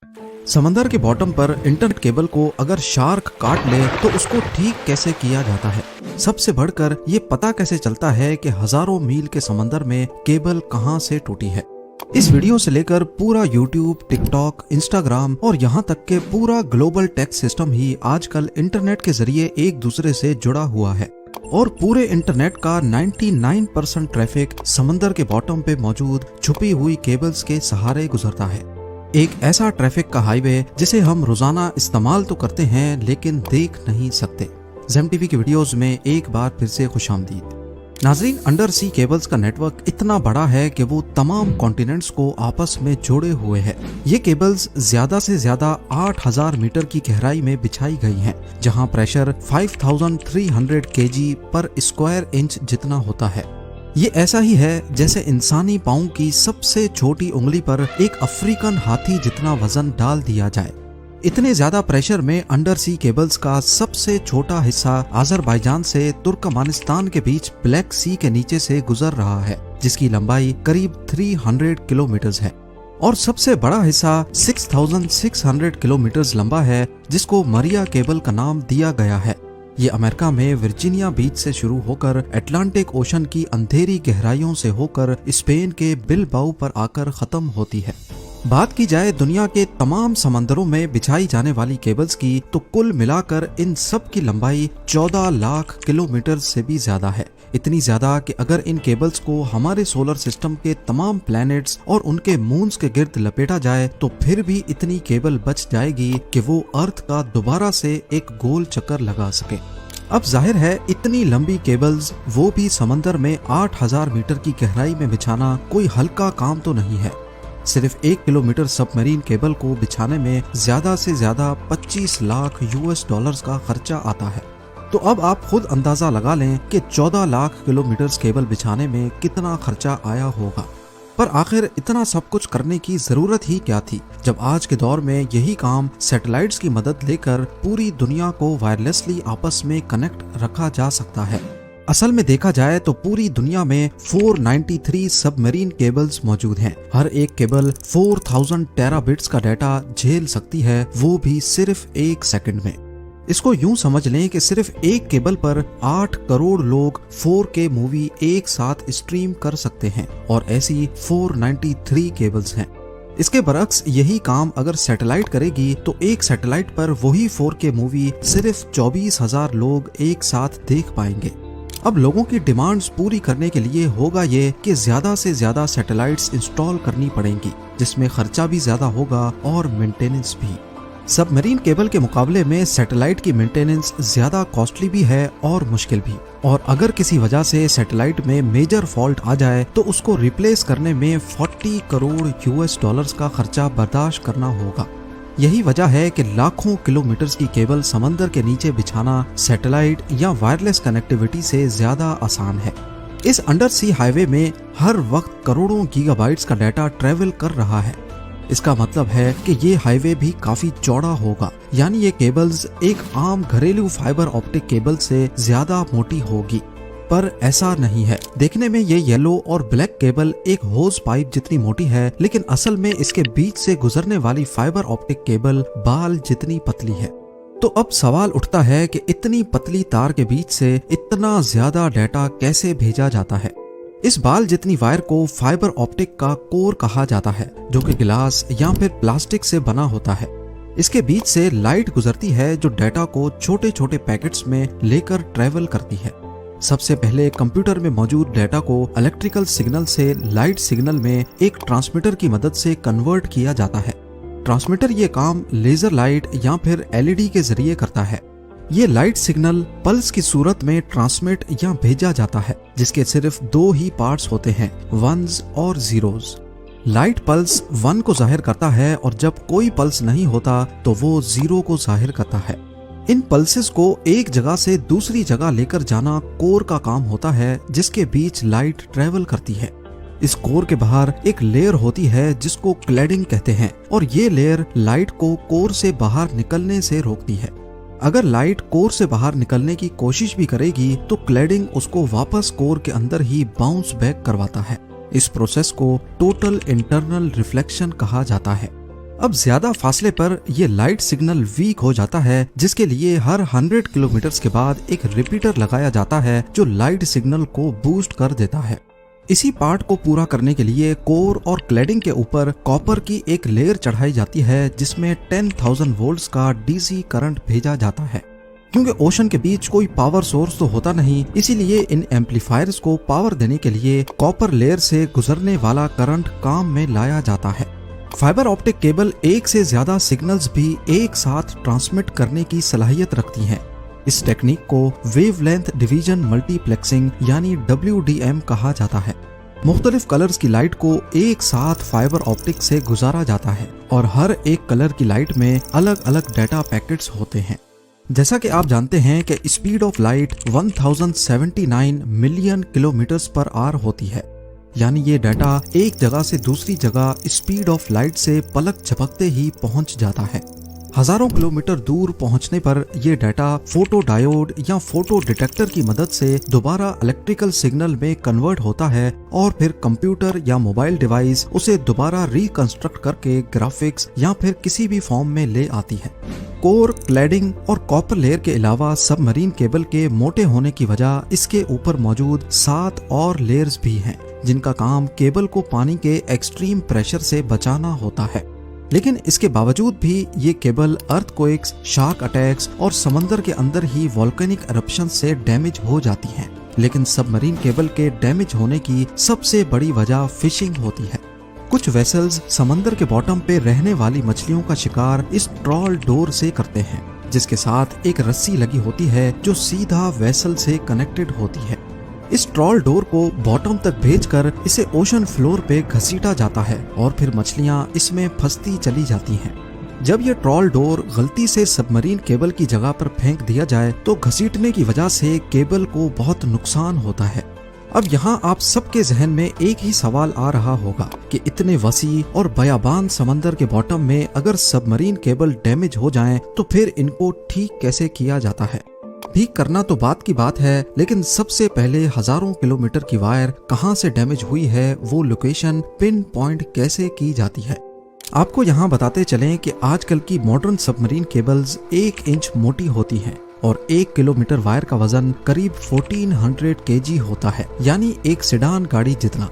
समंदर के बॉटम पर इंटरनेट केबल को अगर शार्क काट ले तो उसको ठीक कैसे किया जाता है। सबसे बढ़कर ये पता कैसे चलता है कि हजारों मील के समंदर में केबल कहां से टूटी है। इस वीडियो से लेकर पूरा यूट्यूब, टिकटॉक, इंस्टाग्राम और यहाँ तक के पूरा ग्लोबल टेक सिस्टम ही आजकल इंटरनेट के जरिए एक दूसरे से जुड़ा हुआ है और पूरे इंटरनेट का 99% ट्रैफिक समंदर के बॉटम पे मौजूद छुपी हुई केबल्स के सहारे गुजरता है। एक ऐसा ट्रैफिक का हाईवे जिसे हम रोजाना इस्तेमाल तो करते हैं लेकिन देख नहीं सकते। ज़ेम टीवी की वीडियोस में एक बार फिर से खुशामदीद। नाजरीन, अंडर सी केबल्स का नेटवर्क इतना बड़ा है कि वो तमाम कॉन्टिनेंट्स को आपस में जोड़े हुए है। ये केबल्स ज्यादा से ज्यादा 8000 मीटर की गहराई में बिछाई गई हैं, जहां प्रेशर 5300 kg पर स्क्वायर इंच जितना होता है। ये ऐसा ही है जैसे इंसानी पाँव की सबसे छोटी उंगली पर एक अफ्रीकन हाथी जितना वजन डाल दिया जाए। इतने ज्यादा प्रेशर में अंडर सी केबल्स का सबसे छोटा हिस्सा अजरबैजान से तुर्कमानिस्तान के बीच ब्लैक सी के नीचे से गुजर रहा है, जिसकी लंबाई करीब 300 किलोमीटर है और सबसे बड़ा हिस्सा 6600 किलोमीटर लंबा है, जिसको मरिया केबल का नाम दिया गया है। ये अमेरिका में वर्जीनिया बीच से शुरू होकर अटलांटिक ओशन की अंधेरी गहराइयों से होकर स्पेन के बिलबाओ पर आकर खत्म होती है। बात की जाए दुनिया के तमाम समंदरों में बिछाई जाने वाली केबल्स की, तो कुल मिलाकर इन सब की लंबाई 14 लाख किलोमीटर से भी ज्यादा है। इतनी ज्यादा कि अगर इन केबल्स को हमारे सोलर सिस्टम के तमाम प्लैनेट्स और उनके मून्स के गिर्द लपेटा जाए तो फिर भी इतनी केबल बच जाएगी कि वो अर्थ का दोबारा से एक गोल चक्कर लगा सके। अब जाहिर है इतनी लंबी केबल्स, वो भी समंदर में 8000 मीटर की गहराई में बिछाना कोई हल्का काम तो नहीं है। सिर्फ 1 किलोमीटर सबमरीन केबल को बिछाने में ज्यादा से ज्यादा 25 लाख US$ का खर्चा आता है। तो अब आप खुद अंदाजा लगा लें कि 14 लाख किलोमीटर केबल बिछाने में कितना खर्चा आया होगा। पर आखिर इतना सब कुछ करने की जरूरत ही क्या थी, जब आज के दौर में यही काम सैटेलाइट्स की मदद लेकर पूरी दुनिया को वायरलेसली आपस में कनेक्ट रखा जा सकता है। असल में देखा जाए तो पूरी दुनिया में 493 सबमरीन केबल्स मौजूद हैं। हर एक केबल 4000 टेराबिट्स का डाटा झेल सकती है, वो भी सिर्फ 1 सेकंड में। इसको यूं समझ लें कि सिर्फ एक केबल पर 8 करोड़ लोग 4K मूवी एक साथ स्ट्रीम कर सकते हैं और ऐसी 493 केबल्स हैं। इसके बरक्स यही काम अगर सैटेलाइट करेगी तो एक सैटेलाइट पर वही 4K मूवी सिर्फ 24,000 लोग एक साथ देख पाएंगे। अब लोगों की डिमांड्स पूरी करने के लिए होगा ये कि ज्यादा से ज्यादा सैटेलाइट्स इंस्टॉल करनी पड़ेंगी, जिसमें खर्चा भी ज्यादा होगा और मेंटेनेंस भी। सबमरीन केबल के मुकाबले में सैटेलाइट की मेंटेनेंस ज्यादा कॉस्टली भी है और मुश्किल भी, और अगर किसी वजह से सैटेलाइट में मेजर फॉल्ट आ जाए तो उसको रिप्लेस करने में 40 करोड़ US$ का खर्चा बर्दाश्त करना होगा। यही वजह है कि लाखों किलोमीटर की केबल समंदर के नीचे बिछाना सैटेलाइट या वायरलेस कनेक्टिविटी से ज्यादा आसान है। इस अंडर सी हाईवे में हर वक्त करोड़ों गीगाबाइट्स का डाटा ट्रेवल कर रहा है। इसका मतलब है कि ये हाईवे भी काफी चौड़ा होगा, यानी ये केबल्स एक आम घरेलू फाइबर ऑप्टिक केबल से ज्यादा मोटी होगी। पर ऐसा नहीं है। देखने में ये येलो और ब्लैक केबल एक होज पाइप जितनी मोटी है, लेकिन असल में इसके बीच से गुजरने वाली फाइबर ऑप्टिक केबल बाल जितनी पतली है। तो अब सवाल उठता है कि इतनी पतली तार के बीच से इतना ज्यादा डाटा कैसे भेजा जाता है। इस बाल जितनी वायर को फाइबर ऑप्टिक का कोर कहा जाता है, जो कि गिलास या फिर प्लास्टिक से बना होता है। इसके बीच से लाइट गुजरती है जो डाटा को छोटे छोटे पैकेट्स में लेकर ट्रेवल करती है। सबसे पहले कंप्यूटर में मौजूद डाटा को इलेक्ट्रिकल सिग्नल से लाइट सिग्नल में एक ट्रांसमीटर की मदद से कन्वर्ट किया जाता है। ट्रांसमीटर ये काम लेजर लाइट या फिर LED के जरिए करता है। ये लाइट सिग्नल पल्स की सूरत में ट्रांसमिट या भेजा जाता है, जिसके सिर्फ 2 ही पार्ट्स होते हैं, 1s और 0s। लाइट पल्स 1 को जाहिर करता है और जब कोई पल्स नहीं होता तो वो 0 को जाहिर करता है। इन पल्सेस को एक जगह से दूसरी जगह लेकर जाना कोर का काम होता है, जिसके बीच लाइट ट्रेवल करती है। इस कोर के बाहर एक लेयर होती है जिसको क्लैडिंग कहते हैं, और ये लेयर लाइट को कोर से बाहर निकलने से रोकती है। अगर लाइट कोर से बाहर निकलने की कोशिश भी करेगी तो क्लैडिंग उसको वापस कोर के अंदर ही बाउंस बैक करवाता है। इस प्रोसेस को टोटल इंटरनल रिफ्लेक्शन कहा जाता है। अब ज्यादा फासले पर ये लाइट सिग्नल वीक हो जाता है, जिसके लिए हर 100 किलोमीटर के बाद एक रिपीटर लगाया जाता है जो लाइट सिग्नल को बूस्ट कर देता है। इसी पार्ट को पूरा करने के लिए कोर और क्लैडिंग के ऊपर कॉपर की एक लेयर चढ़ाई जाती है, जिसमें 10,000 वोल्ट्स का डीसी करंट भेजा जाता है। क्योंकि ओशन के बीच कोई पावर सोर्स तो होता नहीं, इसीलिए इन एम्पलीफायर्स को पावर देने के लिए कॉपर लेयर से गुजरने वाला करंट काम में लाया जाता है। फाइबर ऑप्टिक केबल एक से ज्यादा सिग्नल्स भी एक साथ ट्रांसमिट करने की सलाहियत रखती हैं। इस टेक्निक को वेवलेंथ डिवीजन मल्टीप्लेक्सिंग यानी WDM कहा जाता है। मुख्तलिफ कलर्स की लाइट को एक साथ फाइबर ऑप्टिक से गुजारा जाता है और हर एक कलर की लाइट में अलग अलग डाटा पैकेट्स होते हैं। जैसा कि आप जानते हैं कि speed of light 1079 million kilometres per hour होती है, यानी ये डाटा एक जगह से दूसरी जगह स्पीड ऑफ लाइट से पलक झपकते ही पहुंच जाता है। हजारों किलोमीटर दूर पहुंचने पर यह डाटा फोटो डायोड या फोटो डिटेक्टर की मदद से दोबारा इलेक्ट्रिकल सिग्नल में कन्वर्ट होता है और फिर कंप्यूटर या मोबाइल डिवाइस उसे दोबारा रिकंस्ट्रक्ट करके ग्राफिक्स या फिर किसी भी फॉर्म में ले आती है। कोर, क्लैडिंग और कॉपर लेयर के अलावा सबमरीन केबल के मोटे होने की वजह इसके ऊपर मौजूद 7 और लेयर्स भी हैं, जिनका काम केबल को पानी के एक्सट्रीम प्रेशर से बचाना होता है। लेकिन इसके बावजूद भी ये केबल अर्थक्वेक्स, शार्क अटैक्स और समंदर के अंदर ही वोल्केनिक एरप्शन से डैमेज हो जाती हैं। लेकिन सबमरीन केबल के डैमेज होने की सबसे बड़ी वजह फिशिंग होती है। कुछ वेसल्स समंदर के बॉटम पे रहने वाली मछलियों का शिकार इस ट्रॉल डोर से करते हैं, जिसके साथ एक रस्सी लगी होती है जो सीधा वेसल से कनेक्टेड होती है। इस ट्रॉल डोर को बॉटम तक भेजकर इसे ओशन फ्लोर पे घसीटा जाता है और फिर मछलियां इसमें फंसती चली जाती हैं। जब ये ट्रॉल डोर गलती से सबमरीन केबल की जगह पर फेंक दिया जाए तो घसीटने की वजह से केबल को बहुत नुकसान होता है। अब यहाँ आप सबके जहन में एक ही सवाल आ रहा होगा कि इतने वसी और बयाबान समंदर के बॉटम में अगर सबमरीन केबल डैमेज हो जाएं तो फिर इनको ठीक कैसे किया जाता है। ठीक करना तो बात की बात है, लेकिन सबसे पहले हजारों किलोमीटर की वायर कहां से डैमेज हुई है वो लोकेशन पिन पॉइंट कैसे की जाती है। आपको यहाँ बताते चलें कि आजकल की मॉडर्न सबमरीन केबल्स 1 इंच मोटी होती हैं और 1 किलोमीटर वायर का वजन करीब 1400 kg होता है, यानी एक सेडान गाड़ी जितना।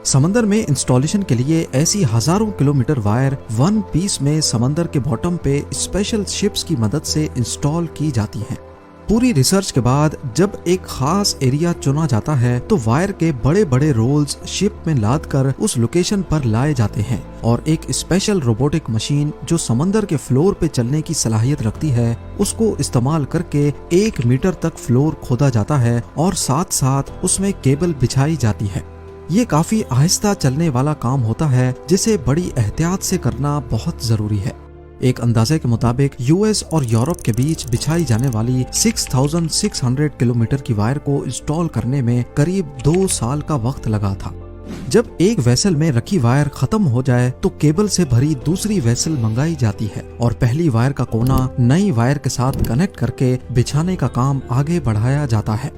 समंदर में इंस्टॉलेशन के लिए ऐसी हजारों किलोमीटर वायर वन पीस में समंदर के बॉटम पे स्पेशल शिप्स की मदद से इंस्टॉल की जाती हैं। पूरी रिसर्च के बाद जब एक खास एरिया चुना जाता है तो वायर के बड़े बड़े रोल्स शिप में लाद कर उस लोकेशन पर लाए जाते हैं और एक स्पेशल रोबोटिक मशीन जो समंदर के फ्लोर पे चलने की सलाहियत रखती है, उसको इस्तेमाल करके 1 मीटर तक फ्लोर खोदा जाता है और साथ साथ उसमें केबल बिछाई जाती है। ये काफी आहिस्ता चलने वाला काम होता है, जिसे बड़ी एहतियात से करना बहुत जरूरी है। एक अंदाजे के मुताबिक यूएस और यूरोप के बीच बिछाई जाने वाली 6600 किलोमीटर की वायर को इंस्टॉल करने में करीब 2 साल का वक्त लगा था। जब एक वेसल में रखी वायर खत्म हो जाए तो केबल से भरी दूसरी वेसल मंगाई जाती है और पहली वायर का कोना नई वायर के साथ कनेक्ट करके बिछाने का काम आगे बढ़ाया जाता है।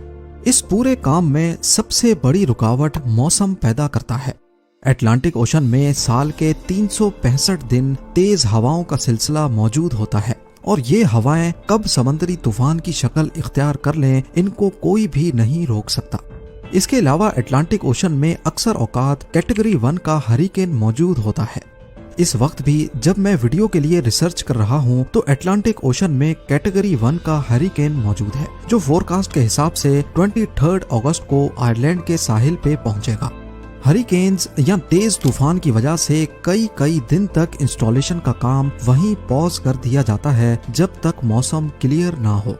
इस पूरे काम में सबसे बड़ी रुकावट मौसम पैदा करता है। अटलांटिक ओशन में साल के 365 दिन तेज हवाओं का सिलसिला मौजूद होता है और ये हवाएं कब समंदरी तूफान की शक्ल इख्तियार कर लें, इनको कोई भी नहीं रोक सकता। इसके अलावा अटलांटिक ओशन में अक्सर औकात कैटेगरी 1 का हरिकेन मौजूद होता है। इस वक्त भी जब मैं वीडियो के लिए रिसर्च कर रहा हूँ तो अटलांटिक ओशन में कैटेगरी 1 का हरिकेन मौजूद है, जो फोरकास्ट के हिसाब से 23 अगस्त को आयरलैंड के साहिल पे पहुंचेगा। हरिकेन्स या तेज तूफान की वजह से कई दिन तक इंस्टॉलेशन का काम वहीं पॉज कर दिया जाता है जब तक मौसम क्लियर ना हो।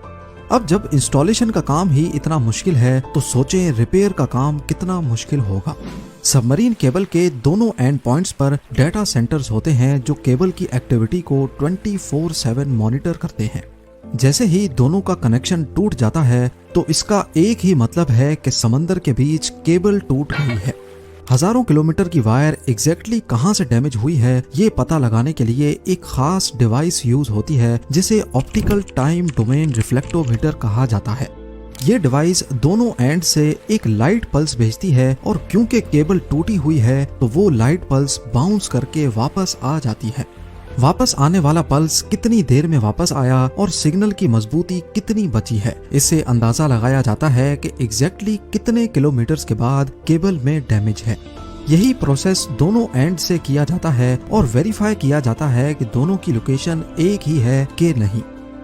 अब जब इंस्टॉलेशन का काम ही इतना मुश्किल है तो सोचें रिपेयर का काम कितना मुश्किल होगा। सबमरीन केबल के दोनों एंड पॉइंट्स पर डाटा सेंटर्स होते हैं जो केबल की एक्टिविटी को 24/7 मॉनिटर करते हैं। जैसे ही दोनों का कनेक्शन टूट जाता है तो इसका एक ही मतलब है कि समंदर के बीच केबल टूट गई है। हजारों किलोमीटर की वायर एग्जैक्टली कहां से डैमेज हुई है ये पता लगाने के लिए एक खास डिवाइस यूज होती है जिसे ऑप्टिकल टाइम डोमेन रिफ्लेक्टोमीटर कहा जाता है। ये डिवाइस दोनों एंड से एक लाइट पल्स भेजती है और क्योंकि केबल टूटी हुई है तो वो लाइट पल्स बाउंस करके वापस आ जाती है। वापस आने वाला पल्स कितनी देर में वापस आया और सिग्नल की मजबूती कितनी बची है, इससे अंदाजा लगाया जाता है कि एग्जैक्टली कितने किलोमीटर्स के बाद केबल में डैमेज है। यही प्रोसेस दोनों एंड से किया जाता है और वेरीफाई किया जाता है कि दोनों की लोकेशन एक ही है कि नहीं।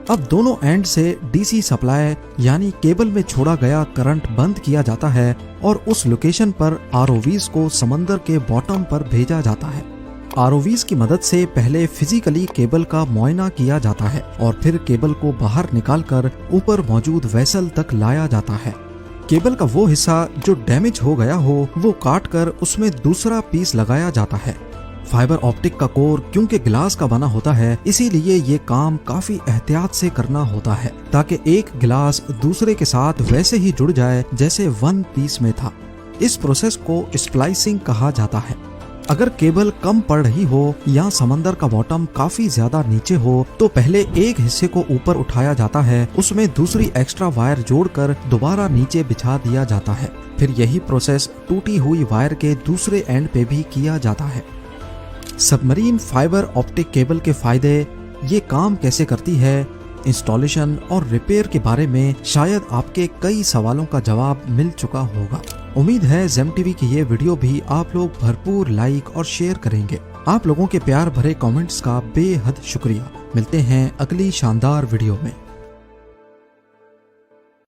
अब दोनों एंड से डीसी सप्लाई यानी केबल में छोड़ा गया करंट बंद किया जाता है और उस लोकेशन पर आरओवीज को समंदर के बॉटम पर भेजा जाता है। आरओवीज की मदद से पहले फिजिकली केबल का मुआयना किया जाता है और फिर केबल को बाहर निकालकर ऊपर मौजूद वेसल तक लाया जाता है। केबल का वो हिस्सा जो डैमेज हो गया हो वो काट कर उसमें दूसरा पीस लगाया जाता है। फाइबर ऑप्टिक का कोर क्योंकि ग्लास का बना होता है, इसीलिए ये काम काफी एहतियात से करना होता है ताकि एक ग्लास दूसरे के साथ वैसे ही जुड़ जाए जैसे वन पीस में था। इस प्रोसेस को स्प्लाइसिंग कहा जाता है। अगर केबल कम पड़ रही हो या समंदर का बॉटम काफी ज्यादा नीचे हो तो पहले एक हिस्से को ऊपर उठाया जाता है, उसमें दूसरी एक्स्ट्रा वायर जोड़कर दोबारा नीचे बिछा दिया जाता है। फिर यही प्रोसेस टूटी हुई वायर के दूसरे एंड पे भी किया जाता है। सबमरीन फाइबर ऑप्टिक केबल के फायदे, ये काम कैसे करती है, इंस्टॉलेशन और रिपेयर के बारे में शायद आपके कई सवालों का जवाब मिल चुका होगा। उम्मीद है जेम टीवी की ये वीडियो भी आप लोग भरपूर लाइक और शेयर करेंगे। आप लोगों के प्यार भरे कमेंट्स का बेहद शुक्रिया। मिलते हैं अगली शानदार वीडियो में।